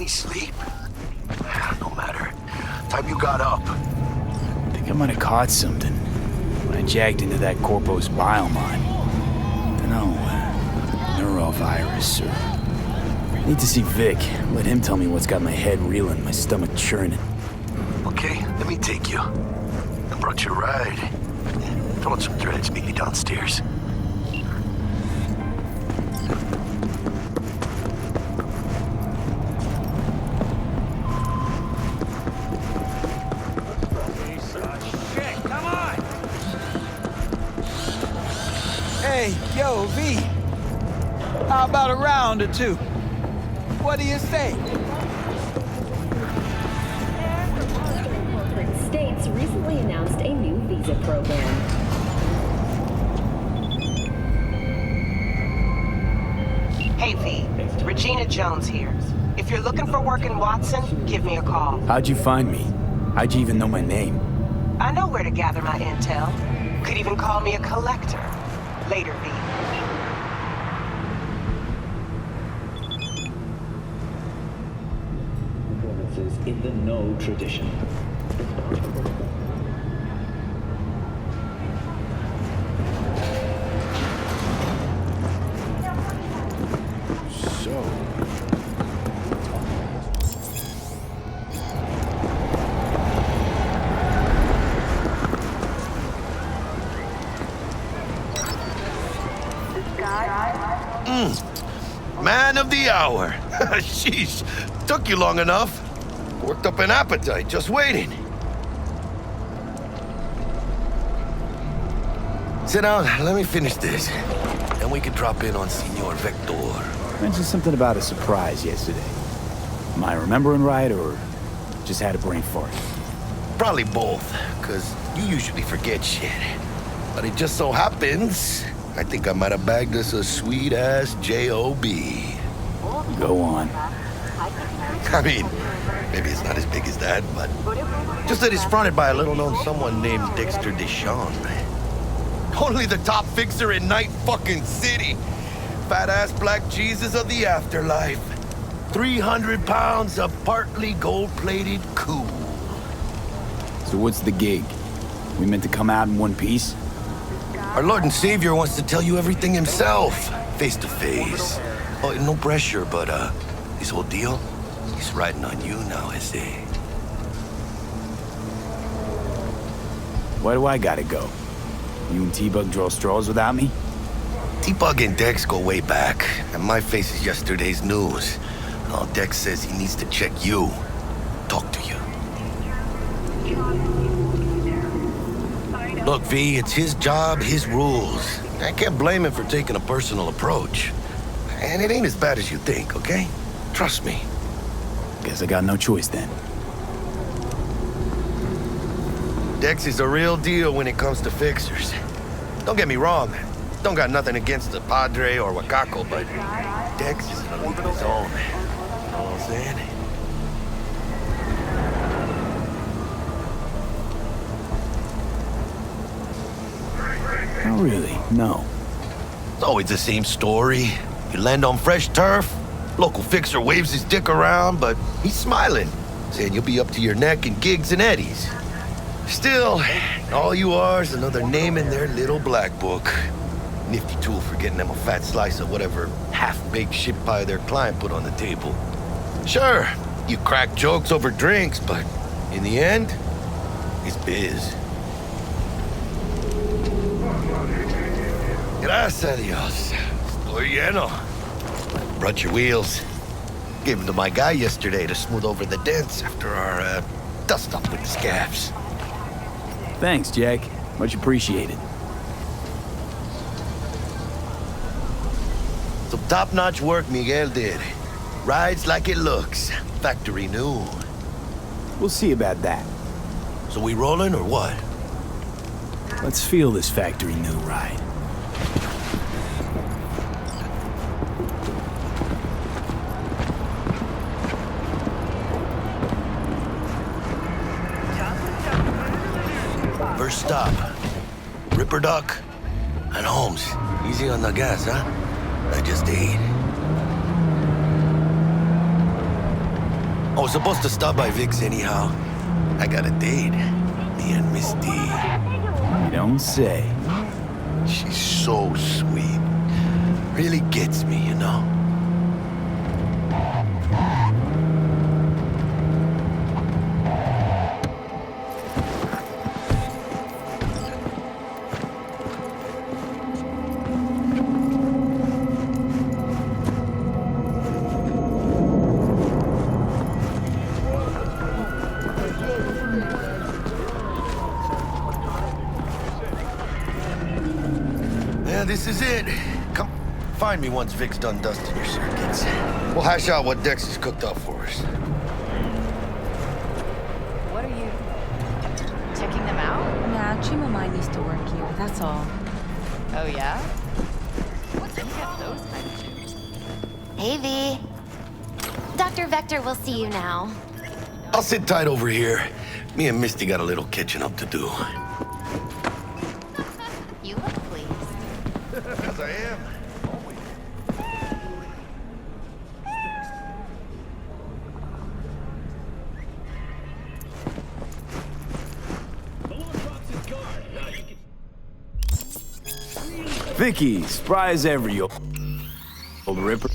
Any sleep? No matter. Time you got up. I think I might have caught something when I jacked into that Corpo's bile mine. Dunno, neurovirus or... Need to see Vic. Let him tell me what's got my head reeling, my stomach churning. Okay, let me take you. I brought you a ride. Throw on some threads, meet me downstairs. Hey, yo, V. How about a round or two? What do you say? States recently announced a new visa program. Hey V, Regina Jones here. If you're looking for work in Watson, give me a call. How'd you find me? How'd you even know my name? I know where to gather my intel. Could even call me a collector. Later, V. Performances in the No tradition. Man of the hour. Sheesh, took you long enough. Worked up an appetite, just waiting. Sit down, let me finish this. Then we can drop in on Senor Vector. Mentioned something about a surprise yesterday. Am I remembering right, or just had a brain fart? Probably both, because you usually forget shit. But it just so happens, I think I might have bagged us a sweet-ass J.O.B. Go on. I mean, maybe it's not as big as that, but just that it's fronted by a little-known someone named Dexter Deshawn. Only the top fixer in Night fucking City. Fat-ass black Jesus of the afterlife. 300 pounds of partly gold-plated cool. So what's the gig? We meant to come out in one piece? Our Lord and Savior wants to tell you everything himself, face to face. Oh, no pressure, but this whole deal, he's riding on you now, I say. Why do I gotta go? You and T-Bug draw straws without me? T-Bug and Dex go way back, and my face is yesterday's news. Oh, Dex says he needs to check you, talk to you. Look, V, it's his job, his rules. I can't blame him for taking a personal approach. And it ain't as bad as you think, okay? Trust me. Guess I got no choice then. Dex is a real deal when it comes to fixers. Don't get me wrong. Don't got nothing against the Padre or Wakako, but Dex is in a league of his own. You know what I'm saying? Oh, really? No. It's always the same story. You land on fresh turf, local fixer waves his dick around, but he's smiling, saying you'll be up to your neck in gigs and eddies. Still, all you are is another name in their little black book. Nifty tool for getting them a fat slice of whatever half-baked shit pie their client put on the table. Sure, you crack jokes over drinks, but in the end, it's biz. Gracias a Dios. Estoy lleno. Brought your wheels. Gave them to my guy yesterday to smooth over the dents after our dust-up with the scabs. Thanks, Jack. Much appreciated. Some top-notch work Miguel did. Rides like it looks. Factory new. We'll see about that. So we rolling or what? Let's feel this factory new ride. First stop, Ripper Duck and Holmes. Easy on the gas, huh? I just ate. was supposed to stop by Vic's anyhow. I got a date. Me and Miss D. You don't say. She's so sweet. Really gets me, you know? Yeah, this is it. Come find me once Vic's done dusting your circuits. We'll hash out what Dex has cooked up for us. What are you... checking them out? Nah, Chima mine used to work here, that's all. Oh, yeah? Then get those kind of shoes. Hey, V. Dr. Vector will see you now. I'll sit tight over here. Me and Misty got a little catching up to do. You look pleased. As I am. Vicky, spry as ever, you old ripper.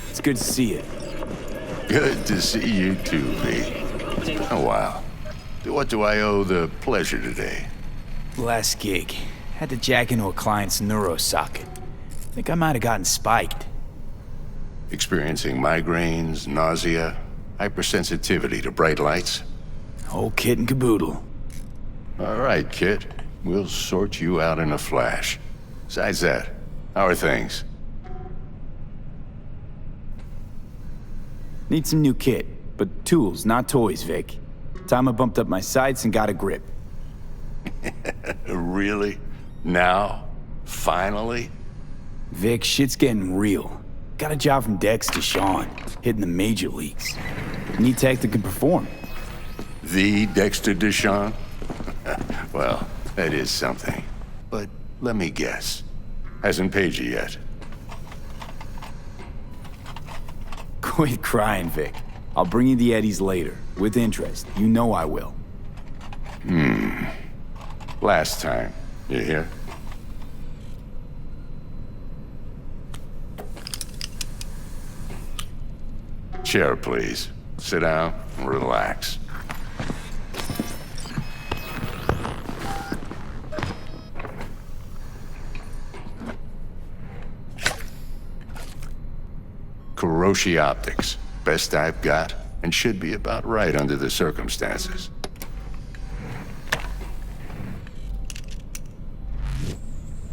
It's good to see you. Good to see you too, V. Oh, wow. What do I owe the pleasure today? Last gig. Had to jack into a client's neuro socket. Think I might have gotten spiked. Experiencing migraines, nausea, hypersensitivity to bright lights? Whole kit and caboodle. All right, kid. We'll sort you out in a flash. Besides that, how are things? Need some new kit, but tools, not toys, Vic. Time I bumped up my sights and got a grip. Really? Now? Finally? Vic, shit's getting real. Got a job from Dex to Sean, hitting the major leagues. Need tech that can perform. The Dexter Deshawn? Well, that is something. But let me guess. Hasn't paid you yet. Quit crying, Vic. I'll bring you the eddies later, with interest. You know I will. Last time. You hear? Chair, please. Sit down and relax. Kuroshi Optics. Best I've got, and should be about right under the circumstances.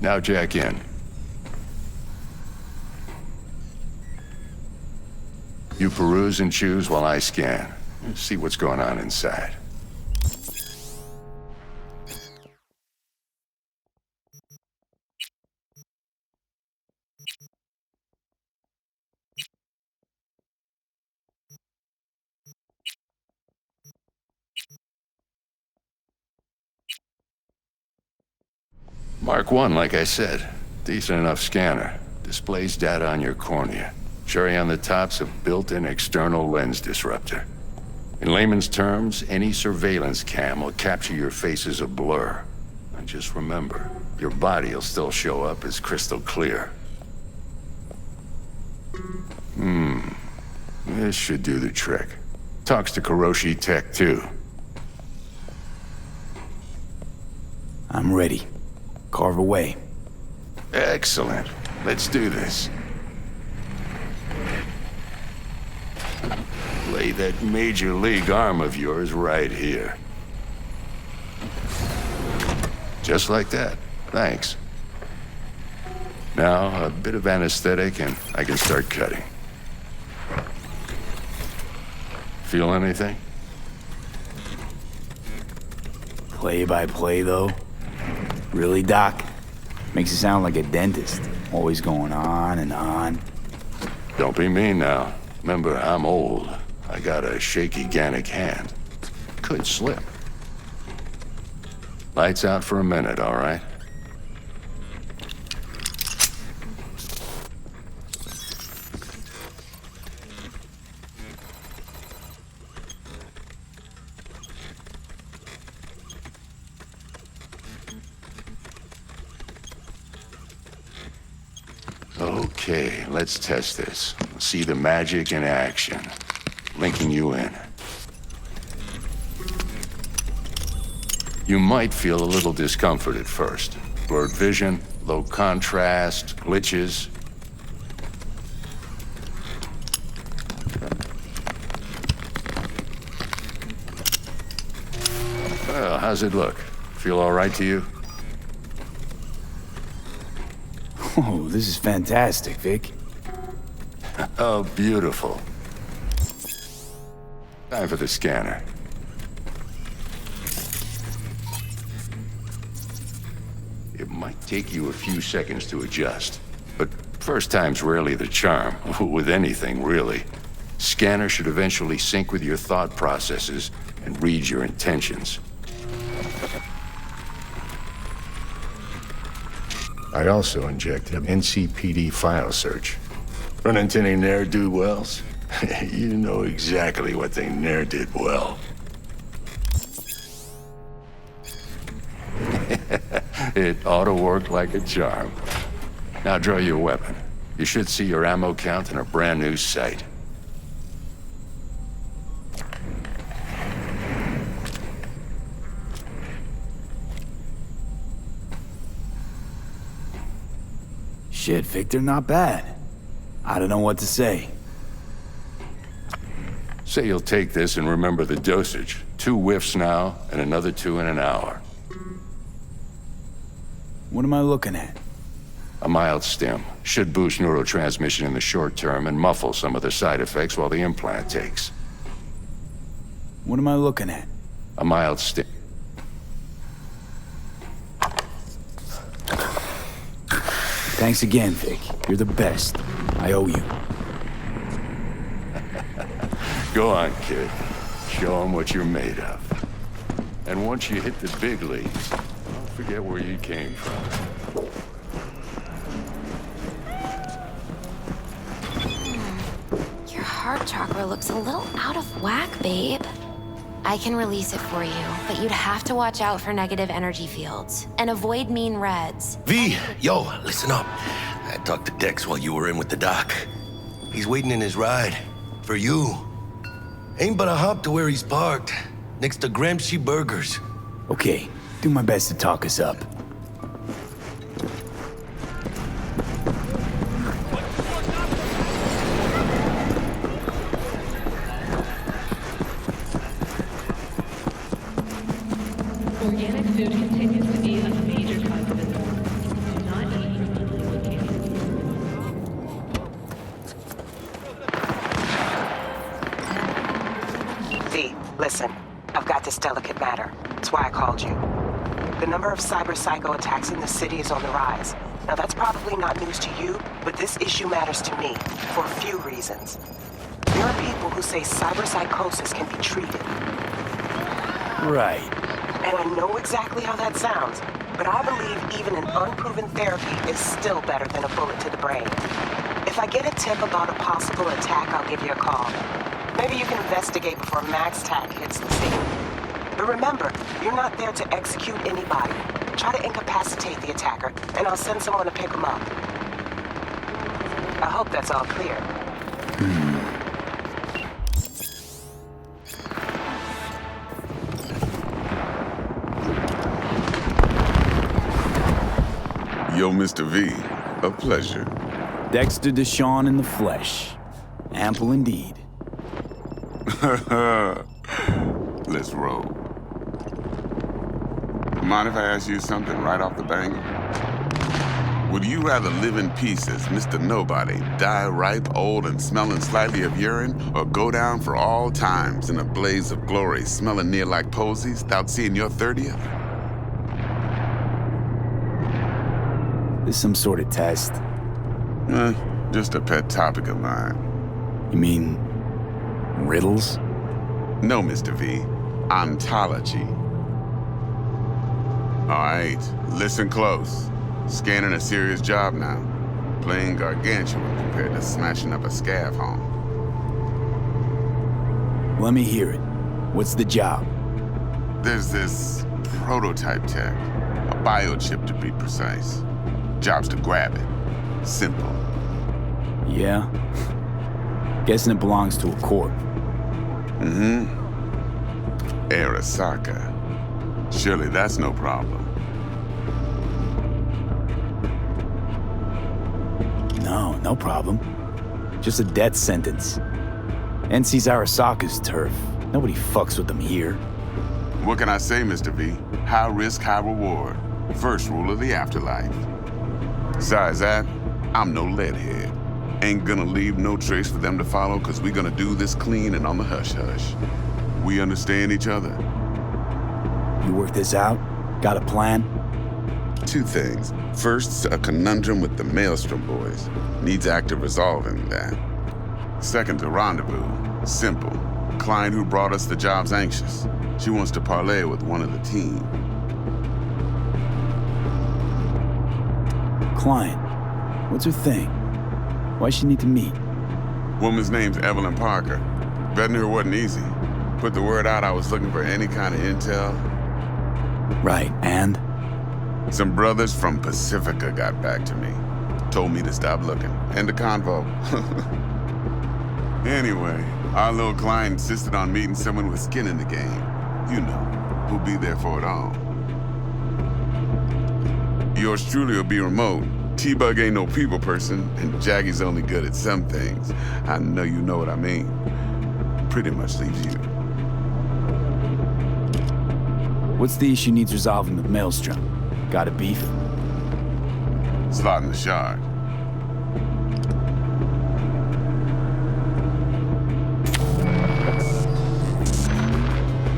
Now jack in. You peruse and choose while I scan. See what's going on inside. Mark 1, like I said. Decent enough scanner. Displays data on your cornea. Cherry on the top's a built-in external lens disruptor. In layman's terms, any surveillance cam will capture your face as a blur. And just remember, your body will still show up as crystal clear. This should do the trick. Talks to Kuroshi Tech, too. I'm ready. Carve away. Excellent. Let's do this. Lay that major league arm of yours right here. Just like that. Thanks. Now, a bit of anesthetic and I can start cutting. Feel anything? Play by play, though? Really, Doc? Makes it sound like a dentist. Always going on and on. Don't be mean now. Remember, I'm old. I got a shaky Gannic hand. Could slip. Lights out for a minute, all right? Okay, let's test this. See the magic in action. Linking you in. You might feel a little discomfort at first. Blurred vision, low contrast, glitches. Well, how's it look? Feel all right to you? Oh, this is fantastic, Vic. Oh, beautiful. Time for the scanner. It might take you a few seconds to adjust, but first time's rarely the charm, with anything, really. Scanner should eventually sync with your thought processes and read your intentions. I also injected an NCPD file search. Run into any ne'er-do-wells? You know exactly what they ne'er did well. It ought to work like a charm. Now draw your weapon. You should see your ammo count in a brand new sight. Shit, Victor, not bad. I don't know what to say. Say you'll take this and remember the dosage. 2 whiffs now, and another 2 in an hour. What am I looking at? A mild stim. Should boost neurotransmission in the short term and muffle some of the side effects while the implant takes. What am I looking at? A mild stim. Thanks again, Vic. You're the best. I owe you. Go on, kid. Show them what you're made of. And once you hit the big leagues, don't forget where you came from. Your heart chakra looks a little out of whack, babe. I can release it for you, but you'd have to watch out for negative energy fields and avoid mean reds. V, yo, listen up. I talked to Dex while you were in with the doc. He's waiting in his ride. For you. Ain't but a hop to where he's parked. Next to Gramsci Burgers. Okay, do my best to talk us up. Organic food continues to be a major cause of illness. Do not eat from unlocated. V, listen. I've got this delicate matter. That's why I called you. The number of cyber psycho attacks in the city is on the rise. Now that's probably not news to you, but this issue matters to me for a few reasons. There are people who say cyber psychosis can be treated. Right. And I know exactly how that sounds, but I believe even an unproven therapy is still better than a bullet to the brain. If I get a tip about a possible attack, I'll give you a call. Maybe you can investigate before Max Tack hits the scene. But remember, you're not there to execute anybody. Try to incapacitate the attacker, and I'll send someone to pick him up. I hope that's all clear. Yo, Mr. V, a pleasure. Dexter Deshawn in the flesh. Ample indeed. Let's roll. Mind if I ask you something right off the bang? Would you rather live in peace as Mr. Nobody, die ripe, old, and smelling slightly of urine, or go down for all times in a blaze of glory, smelling near like posies, without seeing your 30th? This some sort of test? Just a pet topic of mine. You mean riddles? No, Mr. V. Ontology. Alright, listen close. Scanning a serious job now. Playing gargantuan compared to smashing up a scav home. Let me hear it. What's the job? There's this prototype tech. A biochip to be precise. Job's to grab it. Simple. Yeah? Guessing it belongs to a corp. Mm-hmm. Arasaka. Surely that's no problem. No problem. Just a death sentence. NC's Arasaka's turf. Nobody fucks with them here. What can I say, Mr. V? High risk, high reward. First rule of the afterlife. Besides that, I'm no leadhead. Ain't gonna leave no trace for them to follow, cause we gonna do this clean and on the hush-hush. We understand each other. You work this out? Got a plan? Two things. First, a conundrum with the Maelstrom boys. Needs active resolving that. Second, a rendezvous. Simple. Client who brought us the job's anxious. She wants to parlay with one of the team. Client. What's her thing? Why she need to meet? Woman's name's Evelyn Parker. Vetting her wasn't easy. Put the word out I was looking for any kind of intel. Right, and? Some brothers from Pacifica got back to me. Told me to stop looking. End of convo. Anyway, our little client insisted on meeting someone with skin in the game. You know, who'll be there for it all. Yours truly will be remote. T-Bug ain't no people person, and Jaggy's only good at some things. I know you know what I mean. Pretty much leaves you. What's the issue needs resolving with Maelstrom? Got a beef? Slot in the shard.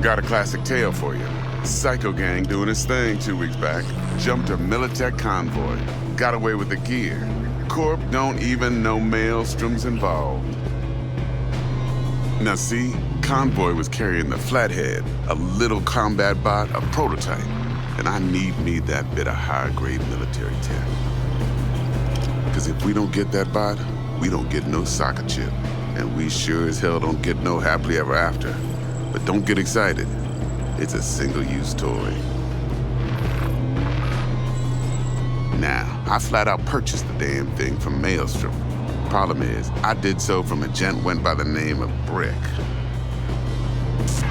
Got a classic tale for you. Psycho gang doing his thing 2 weeks back. Jumped a Militech convoy. Got away with the gear. Corp don't even know Maelstrom's involved. Now see, convoy was carrying the Flathead, a little combat bot, a prototype. And I need me that bit of high-grade military tech. Because if we don't get that bot, we don't get no soccer chip. And we sure as hell don't get no happily ever after. But don't get excited. It's a single-use toy. Now, I flat out purchased the damn thing from Maelstrom. Problem is, I did so from a gent went by the name of Brick.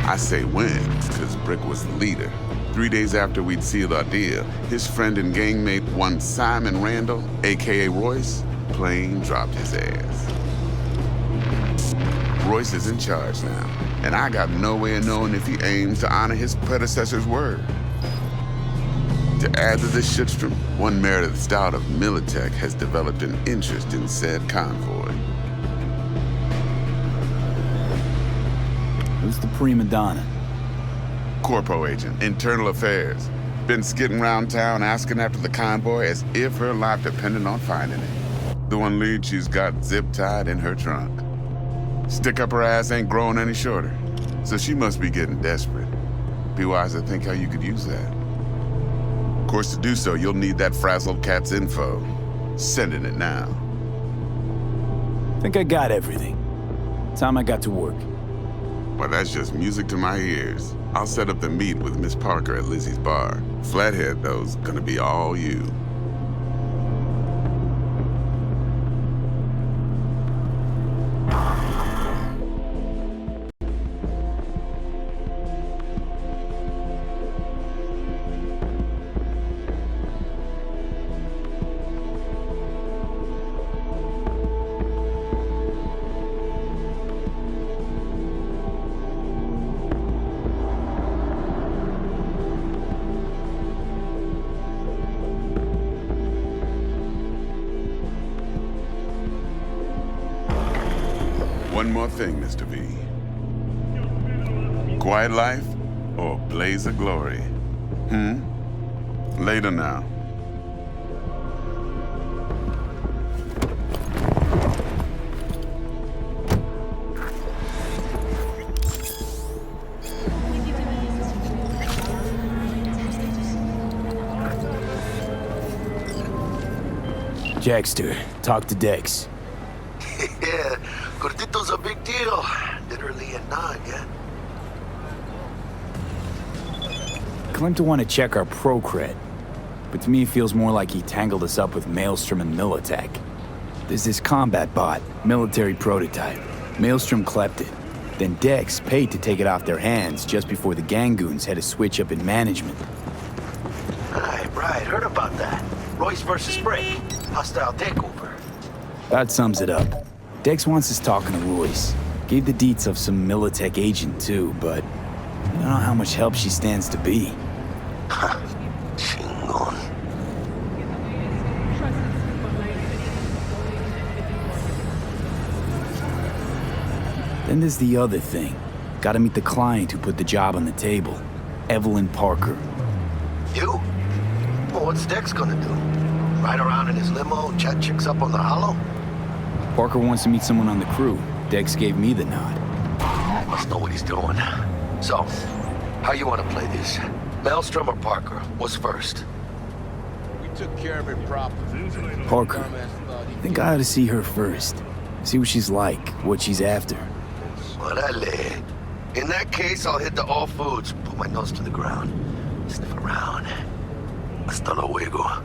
I say when, because Brick was the leader. 3 days after we'd sealed our deal, his friend and gangmate, one Simon Randall, aka Royce, plain dropped his ass. Royce is in charge now, and I got no way of knowing if he aims to honor his predecessor's word. To add to this shitstorm, one Meredith Stout of Militech has developed an interest in said convoy. Who's the prima donna? Corpo agent, internal affairs. Been skidding around town asking after the convoy as if her life depended on finding it. The one lead she's got zip-tied in her trunk. Stick up her ass ain't growing any shorter, so she must be getting desperate. Be wise to think how you could use that. Of course, to do so, you'll need that frazzled cat's info. Sending it now. Think I got everything. Time I got to work. Well, that's just music to my ears. I'll set up the meet with Miss Parker at Lizzie's bar. Flathead, though's gonna be all you. One more thing, Mr. V. Quiet life or blaze of glory? Later now. Jackster, talk to Dex. Yeah, Gordito's a big deal. Literally and not, yeah? Claimed to want to check our pro-cred, but to me it feels more like he tangled us up with Maelstrom and Militech. There's this combat bot, military prototype. Maelstrom clept it. Then Dex paid to take it off their hands just before the Gangoons had a switch up in management. Right, heard about that. Royce versus Spray. Hostile takeover. That sums it up. Dex wants us talking to Royce. Gave the deets of some Militech agent too, but I don't know how much help she stands to be. Chingon. Then there's the other thing. Gotta meet the client who put the job on the table. Evelyn Parker. You? Well, what's Dex gonna do? Ride around in his limo, chat chicks up on the hollow? Parker wants to meet someone on the crew. Dex gave me the nod. Must know what he's doing. So, how you want to play this? Maelstrom or Parker? What's first? We took care of it proper. Parker. I think I ought to see her first. See what she's like, what she's after. Orale. In that case, I'll hit the all foods, put my nose to the ground, sniff around. Hasta luego.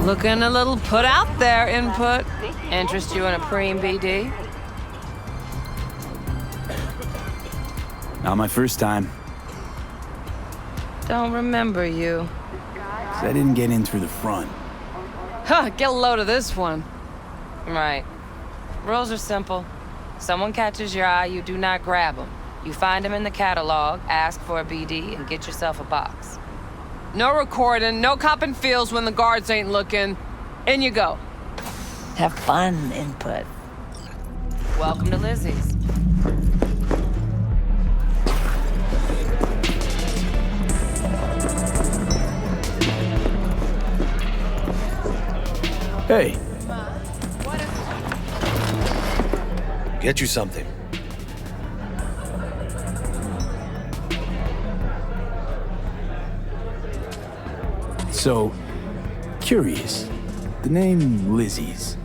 Looking a little put out there, Input. Interest you in a preem BD? Not my first time. Don't remember you. I didn't get in through the front. Huh, get a load of this one. Right. Rules are simple. Someone catches your eye, you do not grab them. You find them in the catalog, ask for a BD, and get yourself a box. No recording, no copping feels when the guards ain't looking. In you go. Have fun, Input. Welcome to Lizzie's. Hey. Get you something. So, curious. The name Lizzie's,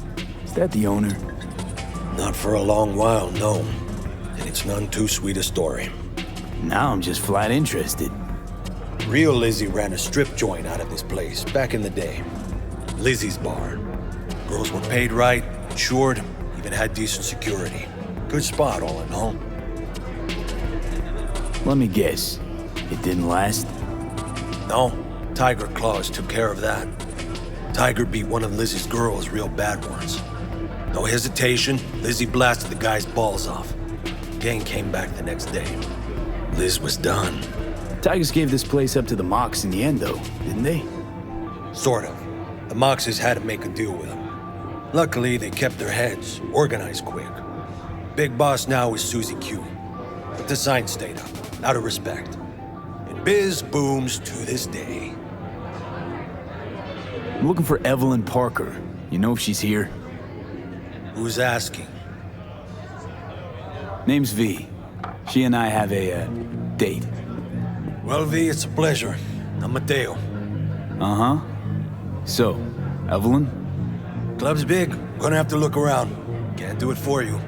is that the owner? Not for a long while, no. And it's none too sweet a story. Now I'm just flat interested. Real Lizzie ran a strip joint out of this place back in the day. Lizzie's Bar. Girls were paid right, insured, even had decent security. Good spot, all in all. Let me guess. It didn't last? No. Tiger Claws took care of that. Tiger beat one of Lizzie's girls real bad once. No hesitation, Lizzie blasted the guy's balls off. Gang came back the next day. Liz was done. Tigers gave this place up to the Mox in the end, though, didn't they? Sort of. The Moxes had to make a deal with them. Luckily, they kept their heads, organized quick. Big boss now is Susie Q. But the sign stayed up, out of respect. And biz booms to this day. I'm looking for Evelyn Parker. You know if she's here? Who's asking? Name's V. She and I have a, date. Well, V, it's a pleasure. I'm Mateo. Uh-huh. So, Evelyn? Club's big. Gonna have to look around. Can't do it for you.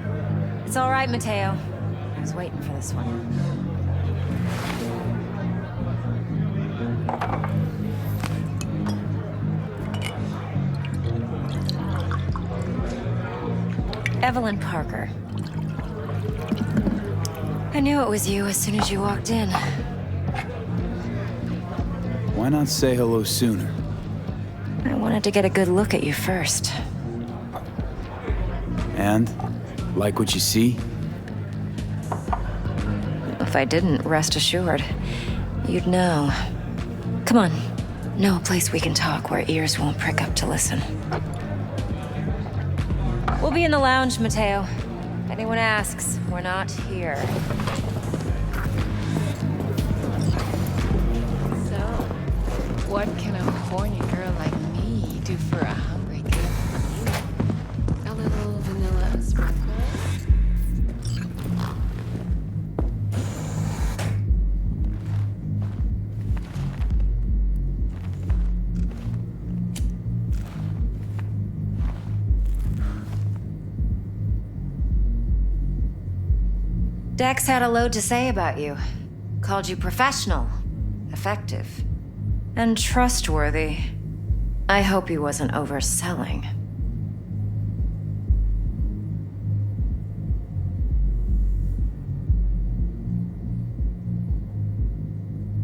It's all right, Mateo. I was waiting for this one. Evelyn Parker. I knew it was you as soon as you walked in. Why not say hello sooner? I wanted to get a good look at you first. And? Like what you see? If I didn't, rest assured, you'd know. Come on. Know a place we can talk where ears won't prick up to listen. We'll be in the lounge, Mateo. If anyone asks, we're not here. So, what can a horny girl like me do for a hungry kid like you? A little vanilla sprinkle? Dex had a load to say about you. Called you professional, effective, and trustworthy. I hope he wasn't overselling.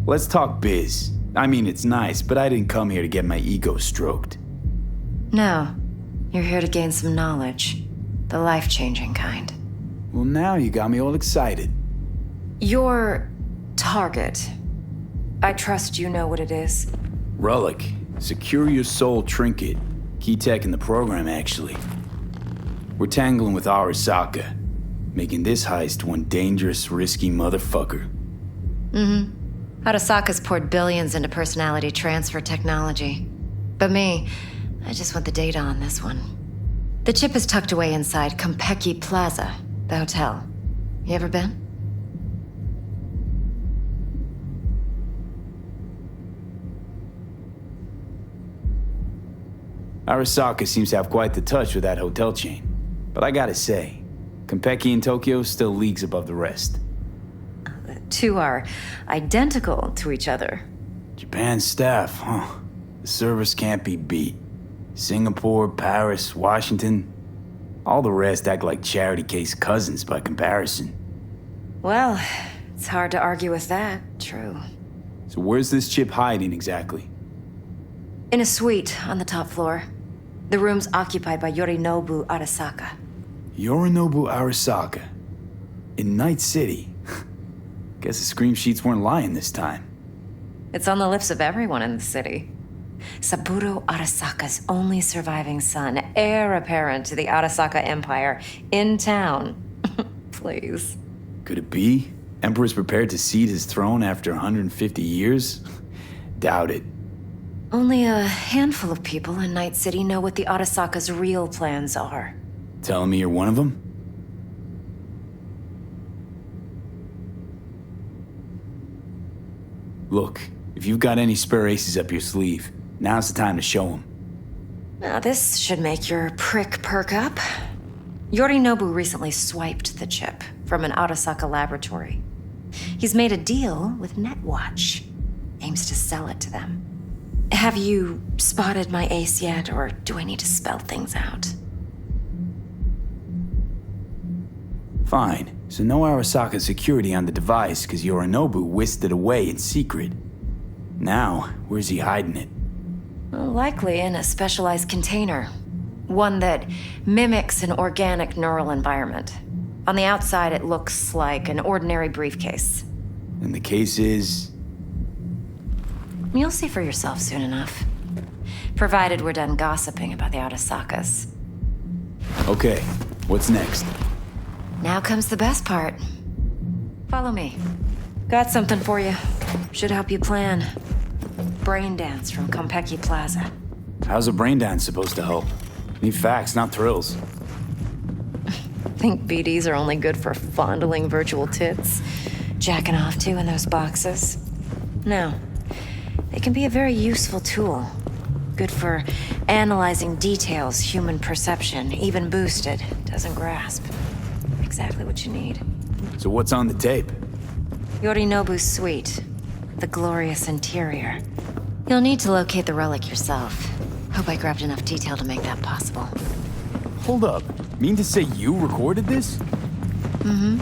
Let's talk biz. I mean, it's nice, but I didn't come here to get my ego stroked. No, you're here to gain some knowledge. The life-changing kind. Well, now you got me all excited. Your target. I trust you know what it is. Relic. Secure your soul trinket. Key tech in the program, actually. We're tangling with Arasaka, making this heist one dangerous, risky motherfucker. Mm-hmm. Arasaka's poured billions into personality transfer technology. But me, I just want the data on this one. The chip is tucked away inside Konpeki Plaza, the hotel. You ever been? Arasaka seems to have quite the touch with that hotel chain. But I gotta say, Konpeki in Tokyo still leagues above the rest. The two are identical to each other. Japan staff, huh? The service can't be beat. Singapore, Paris, Washington. All the rest act like charity case cousins by comparison. Well, it's hard to argue with that, true. So where's this chip hiding exactly? In a suite on the top floor. The room's occupied by Yorinobu Arasaka. Yorinobu Arasaka. In Night City. Guess the scream sheets weren't lying this time. It's on the lips of everyone in the city. Saburo Arasaka's only surviving son, heir apparent to the Arasaka Empire, in town. Please. Could it be? Emperor's prepared to cede his throne after 150 years? Doubt it. Only a handful of people in Night City know what the Arasaka's real plans are. Telling me you're one of them? Look, if you've got any spare aces up your sleeve, now's the time to show them. Now this should make your prick perk up. Yorinobu recently swiped the chip from an Arasaka laboratory. He's made a deal with Netwatch. Aims to sell it to them. Have you spotted my ace yet, or do I need to spell things out? Fine, so no Arasaka security on the device because Yorinobu whisked it away in secret. Now, where's he hiding it? Well, likely in a specialized container. One that mimics an organic neural environment. On the outside, it looks like an ordinary briefcase. And the case is... You'll see for yourself soon enough. Provided we're done gossiping about the Arasakas. Okay, what's next? Now comes the best part. Follow me. Got something for you. Should help you plan. Brain dance from Konpeki Plaza. How's a brain dance supposed to help? Need facts, not thrills. Think BDs are only good for fondling virtual tits? Jacking off to in those boxes? No. They can be a very useful tool. Good for analyzing details human perception, even boosted, doesn't grasp. Exactly what you need. So what's on the tape? Yorinobu's suite. The glorious interior. You'll need to locate the relic yourself. Hope I grabbed enough detail to make that possible. Hold up. Mean to say you recorded this? Mm-hmm.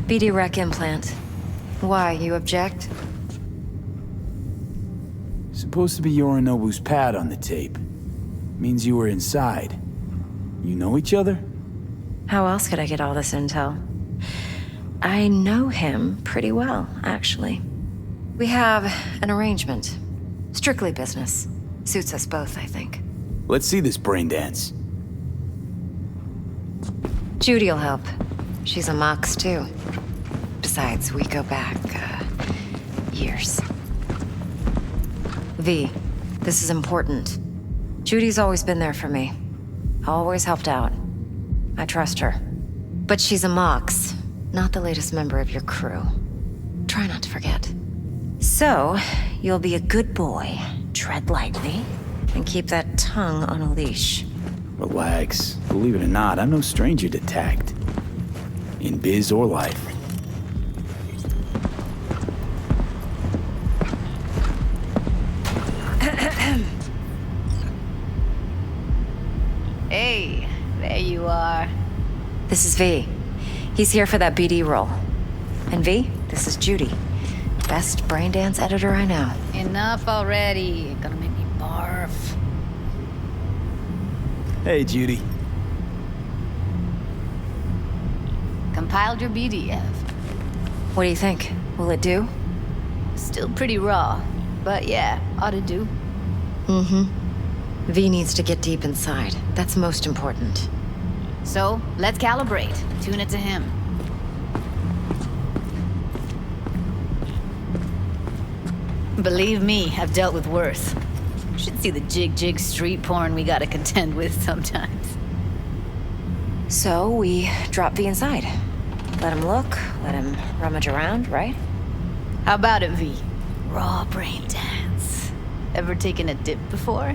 BD Rec implant. Why, you object? Supposed to be Yorinobu's pad on the tape. Means you were inside. You know each other? How else could I get all this intel? I know him pretty well, actually. We have an arrangement. Strictly business. Suits us both, I think. Let's see this brain dance. Judy'll help. She's a Mox, too. Besides, we go back, years. V, this is important. Judy's always been there for me. Always helped out. I trust her. But she's a Mox, not the latest member of your crew. Try not to forget. So, you'll be a good boy, tread lightly, and keep that tongue on a leash. Relax. Believe it or not, I'm no stranger to tact. In biz or life. Hey, there you are. This is V. He's here for that BD role. And V, this is Judy. Best brain dance editor I know. Enough already. Gonna make me barf. Hey, Judy. Compiled your BDF. What do you think? Will it do? Still pretty raw, but yeah, ought to do. Mm-hmm. V needs to get deep inside. That's most important. So, let's calibrate. Tune it to him. Believe me, I've dealt with worse. Should see the jig street porn we gotta contend with sometimes. So, we drop V inside. Let him look, let him rummage around, right? How about it, V? Raw brain dance. Ever taken a dip before?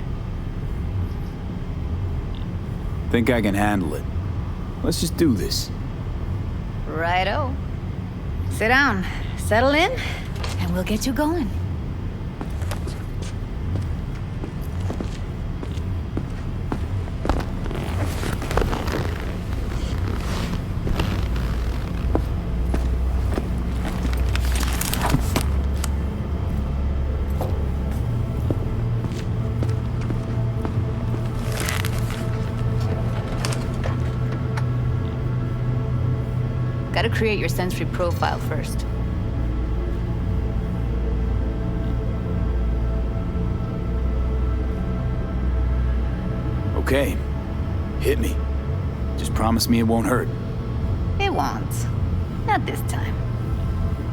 Think I can handle it. Let's just do this. Righto. Sit down, settle in, and we'll get you going. Gotta create your sensory profile first. Okay. Hit me. Just promise me it won't hurt. It won't. Not this time.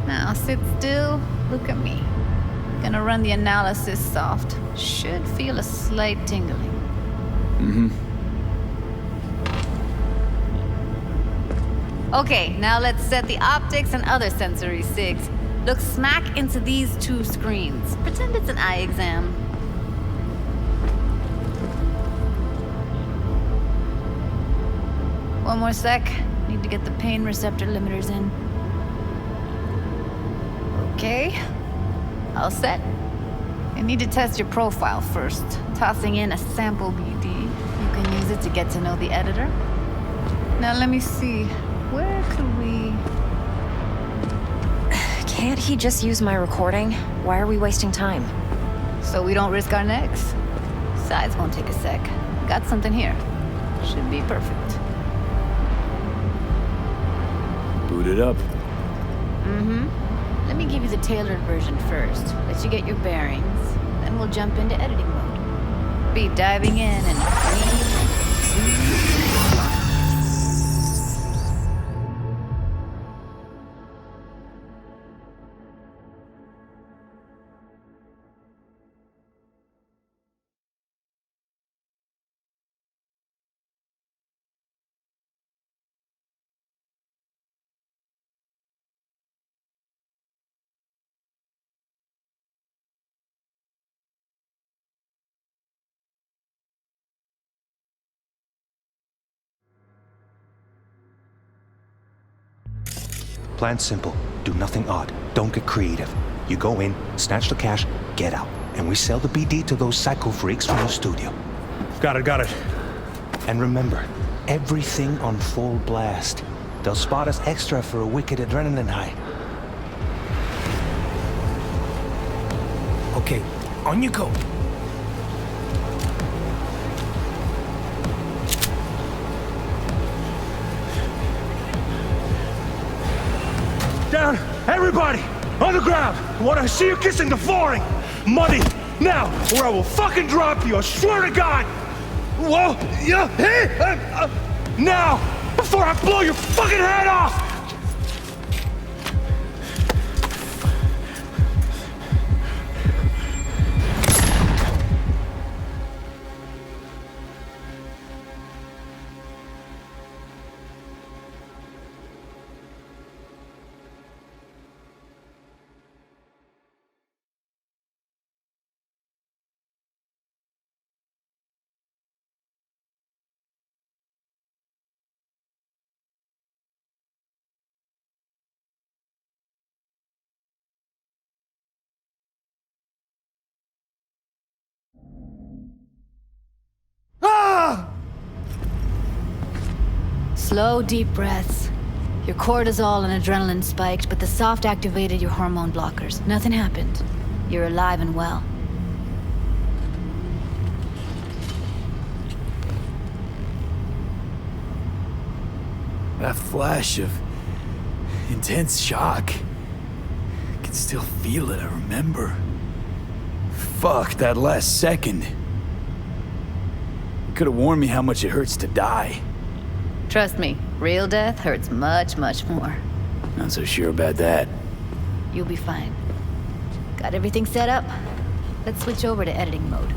Now sit still, look at me. Gonna run the analysis soft. Should feel a slight tingling. Mm-hmm. Okay, now let's set the optics and other sensory sigs. Look smack into these two screens. Pretend it's an eye exam. One more sec. Need to get the pain receptor limiters in. Okay. All set. You need to test your profile first. Tossing in a sample BD. You can use it to get to know the editor. Now let me see. Where could we... Can't he just use my recording? Why are we wasting time? So we don't risk our necks? Size won't take a sec. Got something here. Should be perfect. Boot it up. Mm-hmm. Let me give you the tailored version first. Let you get your bearings. Then we'll jump into editing mode. Be diving in and 3, 2... Plan's simple. Do nothing odd. Don't get creative. You go in, snatch the cash, get out. And we sell the BD to those psycho freaks from the studio. Got it. And remember, everything on full blast. They'll spot us extra for a wicked adrenaline high. Okay, on you go. Down! Everybody! On the ground! I want to see you kissing the flooring! Money! Now! Or I will fucking drop you! I swear to God! Whoa! Yeah! Hey! Now! Before I blow your fucking head off! Slow, deep breaths. Your cortisol and adrenaline spiked, but the soft activated your hormone blockers. Nothing happened. You're alive and well. That flash of intense shock. I can still feel it, I remember. Fuck, that last second. You could have warned me how much it hurts to die. Trust me, real death hurts much, much more. Not so sure about that. You'll be fine. Got everything set up? Let's switch over to editing mode.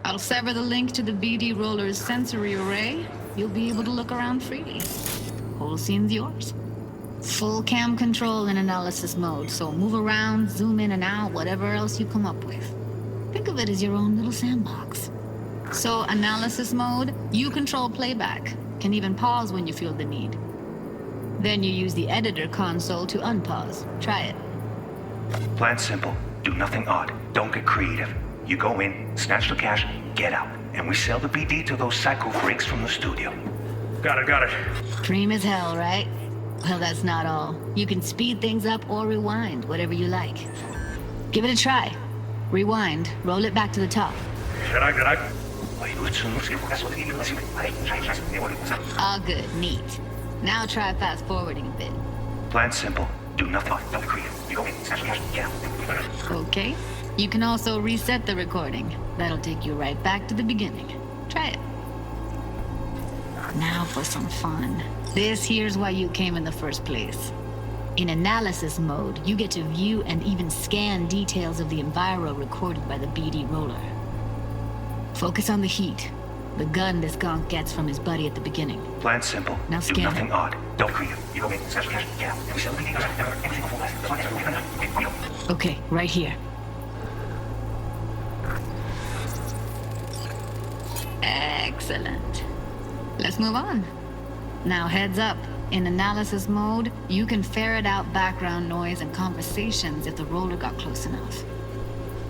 I'll sever the link to the BD Roller's sensory array. You'll be able to look around freely. Whole scene's yours. Full cam control in analysis mode, so move around, zoom in and out, whatever else you come up with. Think of it as your own little sandbox. So, analysis mode, you control playback. Can even pause when you feel the need. Then you use the editor console to unpause. Try it. Plan simple. Do nothing odd. Don't get creative. You go in, snatch the cash, get out. And we sell the BD to those psycho freaks from the studio. Got it. Cream as hell, right? Well, that's not all. You can speed things up or rewind, whatever you like. Give it a try. Rewind. Roll it back to the top. All good. Neat. Now try fast forwarding a bit. Plan simple. Do nothing odd. Don't get creative. You go in, snatch the cash, get out. Okay. You can also reset the recording. That'll take you right back to the beginning. Try it. Now for some fun. This here's why you came in the first place. In analysis mode, you get to view and even scan details of the enviro recorded by the BD roller. Focus on the heat, the gun this gonk gets from his buddy at the beginning. Plan simple. Now Do scan nothing it. odd. Don't creative. You go in, snatch the cash, get out. And we sell the BD. Okay, right here. Excellent. Let's move on. Now heads up. In analysis mode, you can ferret out background noise and conversations if the roller got close enough.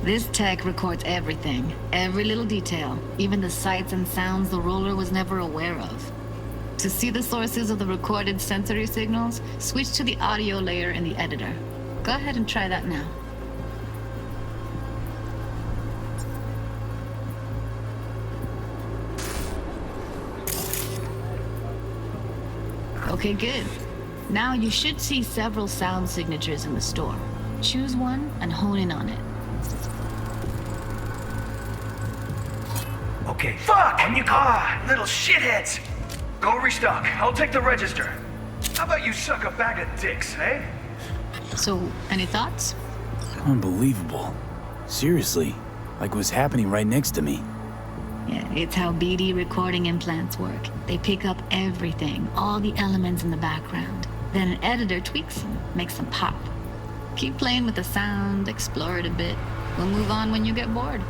This tech records everything, every little detail, even the sights and sounds the roller was never aware of. To see the sources of the recorded sensory signals, switch to the audio layer in the editor. Go ahead and try that now. Okay, good. Now you should see several sound signatures in the store. Choose one and hone in on it. Okay. Fuck! On your car, little shitheads! Go restock. I'll take the register. How about you suck a bag of dicks, eh? So, any thoughts? Unbelievable. Seriously, like what's happening right next to me. Yeah, it's how BD recording implants work. They pick up everything, all the elements in the background. Then an editor tweaks them, makes them pop. Keep playing with the sound, explore it a bit. We'll move on when you get bored.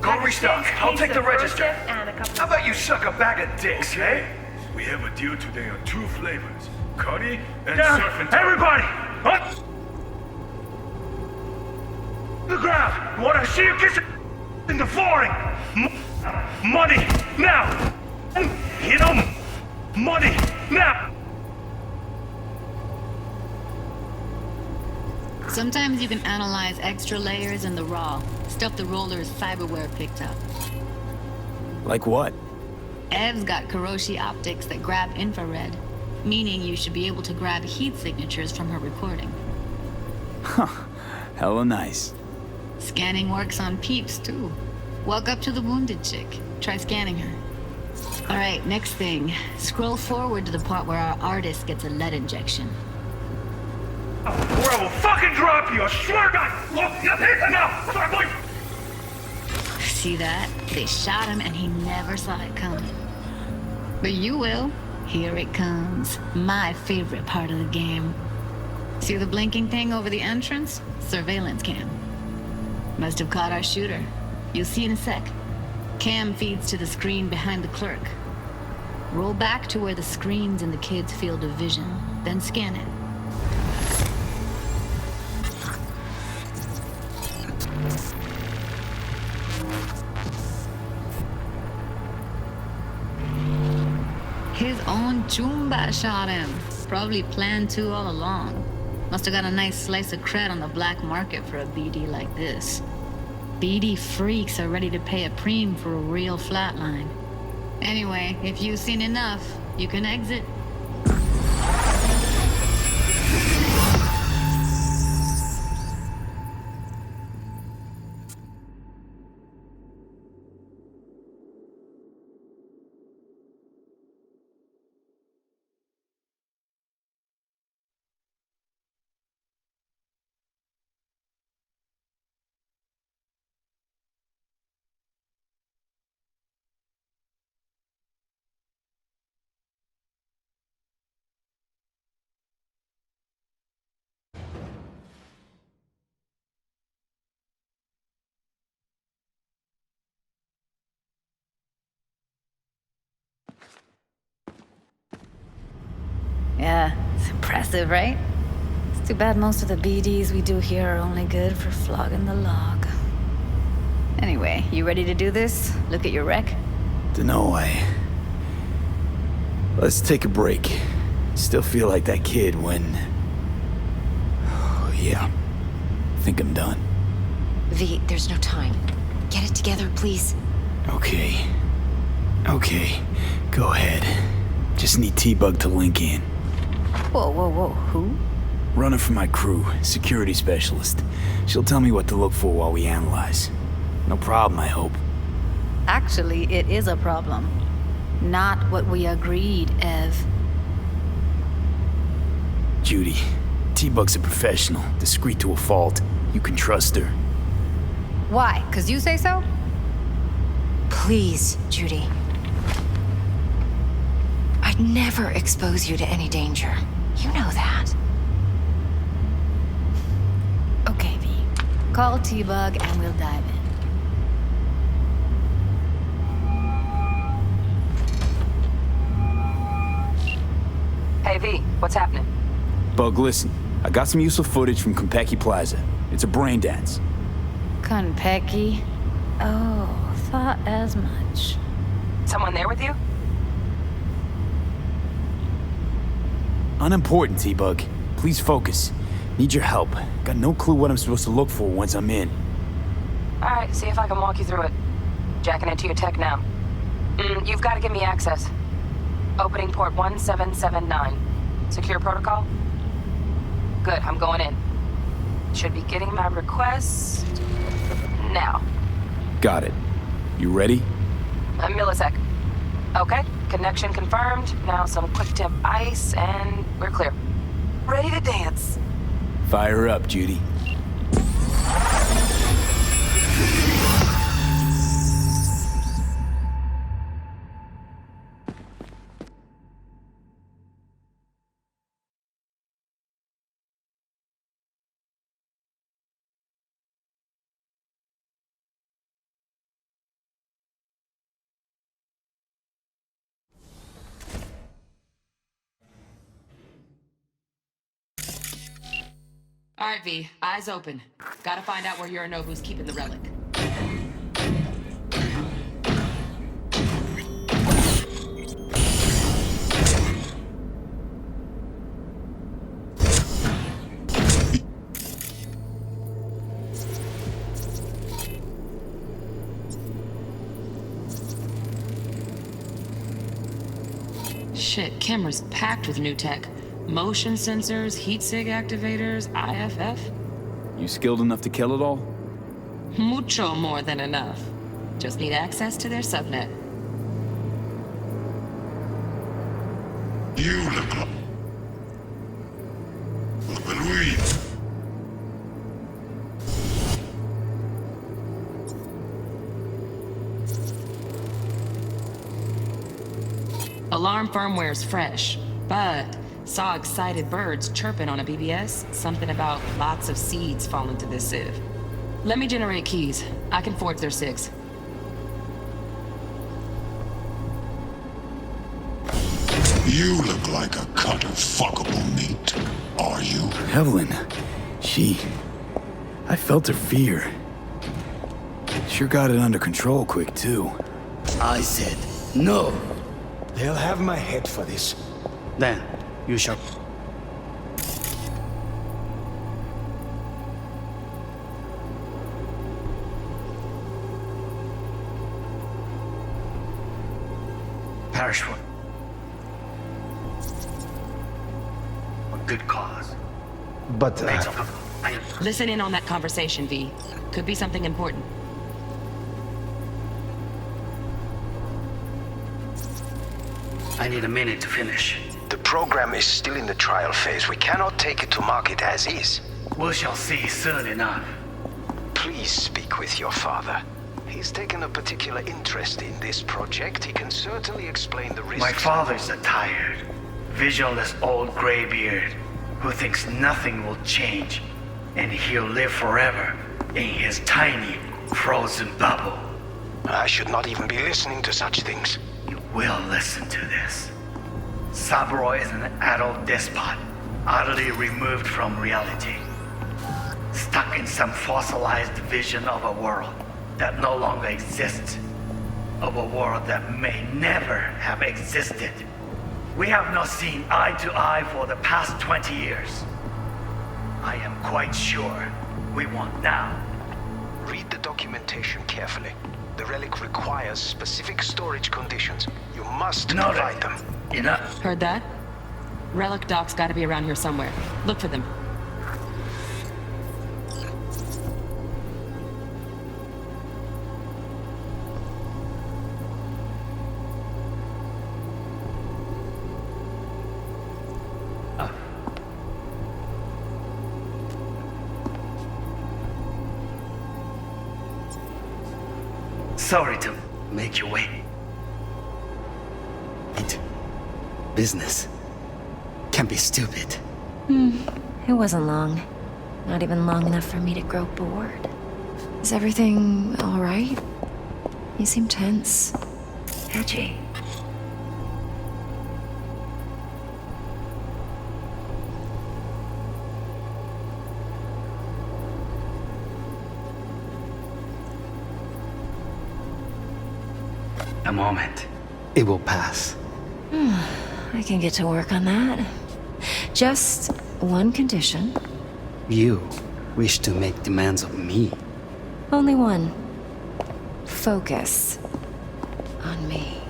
Go restock. I'll take the register. How about you suck a bag of dicks, eh? We have a deal today on 2 flavors. Curry and surf and everybody! Up! The ground! What I see you kissing in the flooring! Money! Now! You know, money! Now! Sometimes you can analyze extra layers in the raw, stuff the roller's cyberware picked up. Like what? Ev's got Kiroshi optics that grab infrared, meaning you should be able to grab heat signatures from her recording. Huh. Hella nice. Scanning works on peeps, too. Walk up to the wounded chick. Try scanning her. All right, next thing. Scroll forward to the part where our artist gets a lead injection. Or I will fucking drop you, I swear to God! Look, now! Sorry, boy! See that? They shot him and he never saw it coming. But you will. Here it comes. My favorite part of the game. See the blinking thing over the entrance? Surveillance cam. Must have caught our shooter. You'll see in a sec. Cam feeds to the screen behind the clerk. Roll back to where the screen's in the kid's field of vision, then scan it. His own Chumba shot him. Probably planned to all along. Must have got a nice slice of cred on the black market for a BD like this. BD freaks are ready to pay a preem for a real flatline. Anyway, if you've seen enough, you can exit. Impressive, right? It's too bad most of the BDs we do here are only good for flogging the log. Anyway, you ready to do this? Look at your wreck? Dunno, Let's take a break. Still feel like that kid when... Oh, yeah. Think I'm done. V, there's no time. Get it together, please. Okay. Go ahead. Just need T-Bug to link in. Whoa, who? Runner for my crew, security specialist. She'll tell me what to look for while we analyze. No problem, I hope. Actually, it is a problem. Not what we agreed, Ev. Judy, T-Bug's a professional, discreet to a fault. You can trust her. Why? 'Cause you say so? Please, Judy. I'd never expose you to any danger. You know that. Okay, V. Call T-Bug and we'll dive in. Hey, V, what's happening? Bug, listen. I got some useful footage from Konpeki Plaza. It's a brain dance. Konpeki? Oh, thought as much. Someone there with you? Unimportant, T-Bug. Please focus. Need your help. Got no clue what I'm supposed to look for once I'm in. Alright, see if I can walk you through it. Jacking into your tech now. You've got to give me access. Opening port 1779. Secure protocol? Good, I'm going in. Should be getting my request... now. Got it. You ready? A millisec. Okay, connection confirmed. Now some quick temp ice, and we're clear. Ready to dance. Fire up, Judy. Alright, V, eyes open. Gotta find out where Yorinobu's keeping the relic. Shit, camera's packed with new tech. Motion sensors, heat sig activators, IFF. You skilled enough to kill it all? Mucho more than enough. Just need access to their subnet. You look like... Luis. Alarm firmware's fresh, but saw excited birds chirping on a BBS. Something about lots of seeds falling to this sieve. Let me generate keys. I can forge their SIGs. You look like a cut of fuckable meat. Are you? Evelyn. I felt her fear. Sure got it under control quick, too. I said no. They'll have my head for this. Then, you shall... perish for a good cause. But, Listen in on that conversation, V. Could be something important. I need a minute to finish. The program is still in the trial phase. We cannot take it to market as is. We shall see soon enough. Please speak with your father. He's taken a particular interest in this project. He can certainly explain the risks. My father's a tired, visionless old graybeard who thinks nothing will change, and he'll live forever in his tiny, frozen bubble. I should not even be listening to such things. You will listen to this. Saburo is an adult despot, utterly removed from reality, stuck in some fossilized vision of a world that no longer exists, of a world that may never have existed. We have not seen eye to eye for the past 20 years. I am quite sure we won't now. Read the documentation carefully. The relic requires specific storage conditions. You must provide them. Enough. Heard that? Relic docs gotta be around here somewhere. Look for them. Sorry to make you wait. Business can be stupid. It wasn't long. Not even long enough for me to grow bored. Is everything all right? You seem tense. Edgy. A moment. It will pass. I can get to work on that. Just one condition. You wish to make demands of me. Only one. Focus on me.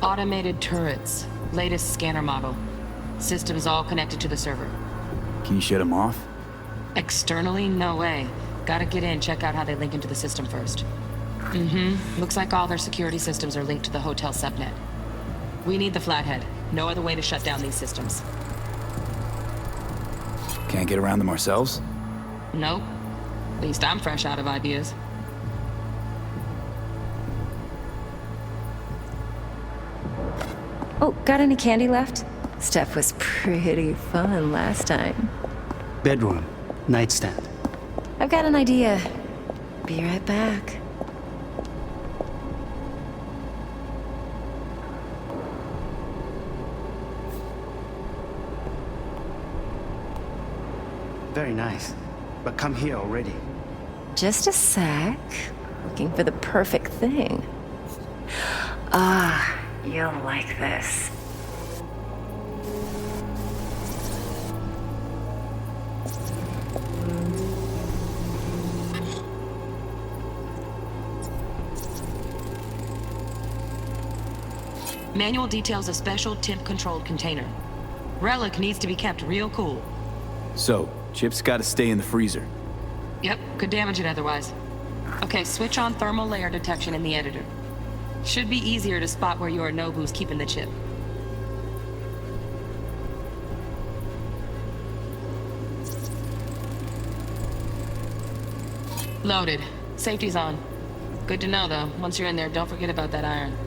Automated turrets. Latest scanner model. Systems all connected to the server. Can you shut them off? Externally, no way. Gotta get in, check out how they link into the system first. Looks like all their security systems are linked to the hotel subnet. We need the Flathead. No other way to shut down these systems. Can't get around them ourselves? Nope. At least I'm fresh out of ideas. Oh, got any candy left? Stuff was pretty fun last time. Bedroom. Nightstand. I've got an idea. Be right back. Very nice. But come here already. Just a sec. Looking for the perfect thing. Ah, you'll like this. Manual details a special temp-controlled container. Relic needs to be kept real cool. So, Chip's gotta stay in the freezer. Yep, could damage it otherwise. Okay, switch on thermal layer detection in the editor. Should be easier to spot where Yorinobu's keeping the chip. Loaded. Safety's on. Good to know, though. Once you're in there, don't forget about that iron.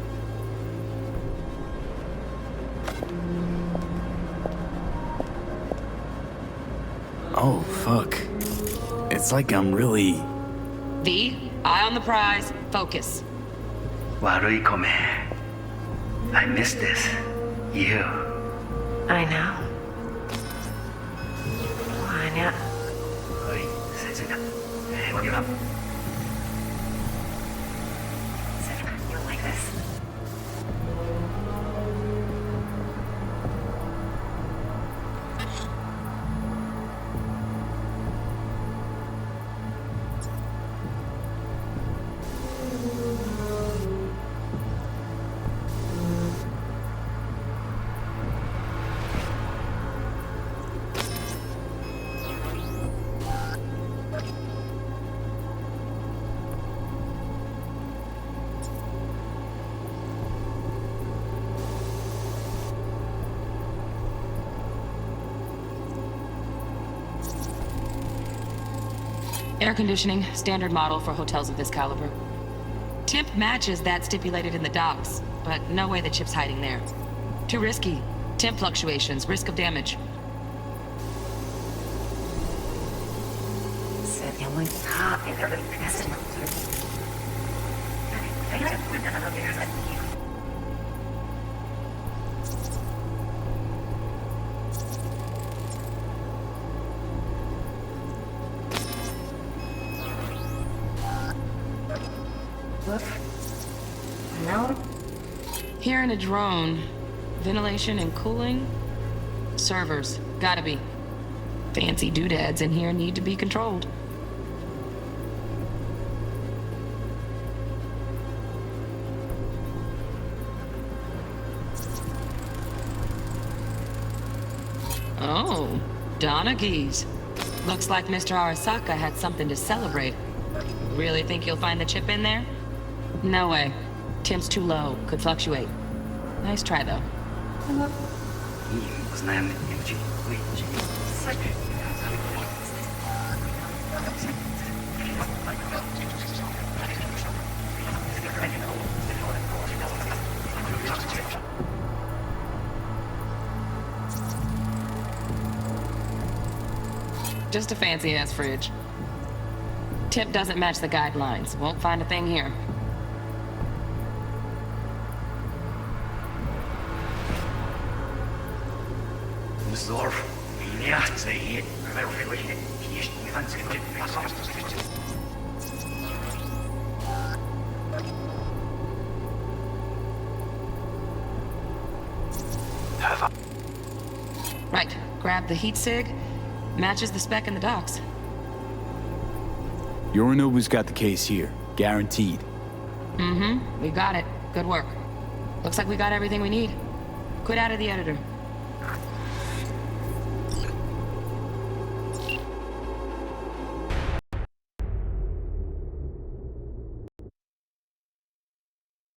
Oh, fuck. It's like I'm really... V, eye on the prize, focus. Warui kome. I miss this. You. I know. Wanya. Oi, Setsuka. What you up? You'll like this. Air conditioning, standard model for hotels of this caliber. Temp matches that stipulated in the docs, but no way the chip's hiding there. Too risky. Temp fluctuations, risk of damage. Hearing a drone. Ventilation and cooling? Servers. Gotta be. Fancy doodads in here need to be controlled. Oh, Donaghys. Looks like Mr. Arasaka had something to celebrate. Really think you'll find the chip in there? No way. Temp's too low. Could fluctuate. Nice try, though. Just a fancy-ass fridge. Tip doesn't match the guidelines. Won't find a thing here. Right. Grab the heat sig. Matches the spec in the docs. Yorinobu's got the case here. Guaranteed. Mm-hmm. We got it. Good work. Looks like we got everything we need. Quit out of the editor.